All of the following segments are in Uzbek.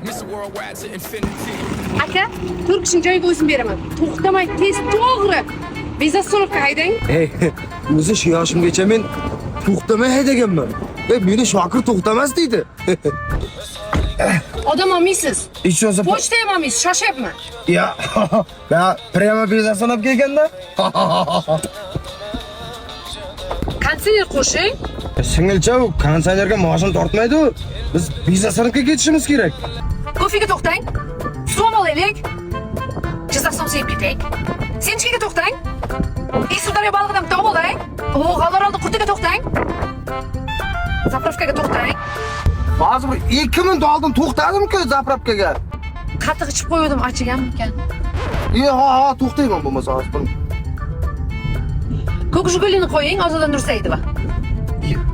Mr. Worldwide to infinity. Aka, Turkishning joyiga o'zim beraman. To'xtamay tez to'g'ri. Bezastonovga haydang. Ey, o'zi shu yoshimgacha men to'xtamay haydaganman. Meni Shokir to'xtamas deydi. Odam olmaysiz. Ishonsa Pochta ham olmaysiz, shoshyapman. ya, prямо Bezastanov kelganda. Konditsioner qo'shing. Singilcha u konditsionerga moshin tortmaydi. Biz Bezastanovga ketishimiz kerak. Kofega to'xtang. Suv olaylik. Jizzaxdan yeb ketaylik. Senchkiga to'xtang. Sirdaryo balig'idan bitta olay. G'alorolda qurtiga to'xtang. Zapravkaga to'xtang. Hozir 2 minut oldin to'xtadim-ku zapravkaga. Qatiq ichib qo'ydim, achiganmikan. Ha, to'xtayman bo'lmasa hozir. Ko'k jigulini qo'ying, Ozoda Nursaidova.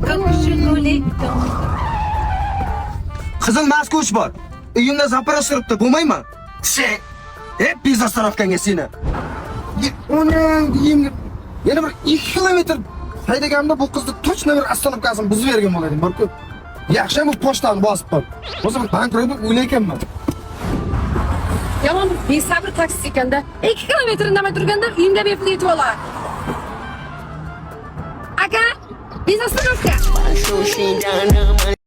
Ko'k jiguli. Qizil maskoch bor. Uyimda zapravka turibdi, bo'lmaymi? Hep Bezastanovga seni. Uning uyimga yana bir 2 kilometr haydaganimda bu qizni точно bir oстановкасын buzib bergan bo'ladim, borku. Yaxshi bu pochtani bosibman. O'zim bankrot deb o'ylaykanman. Yomon besabr taksi ekanda 2 kilometr indamay turganda uyimga bepul yetib olar. Aka, Bezastonovga.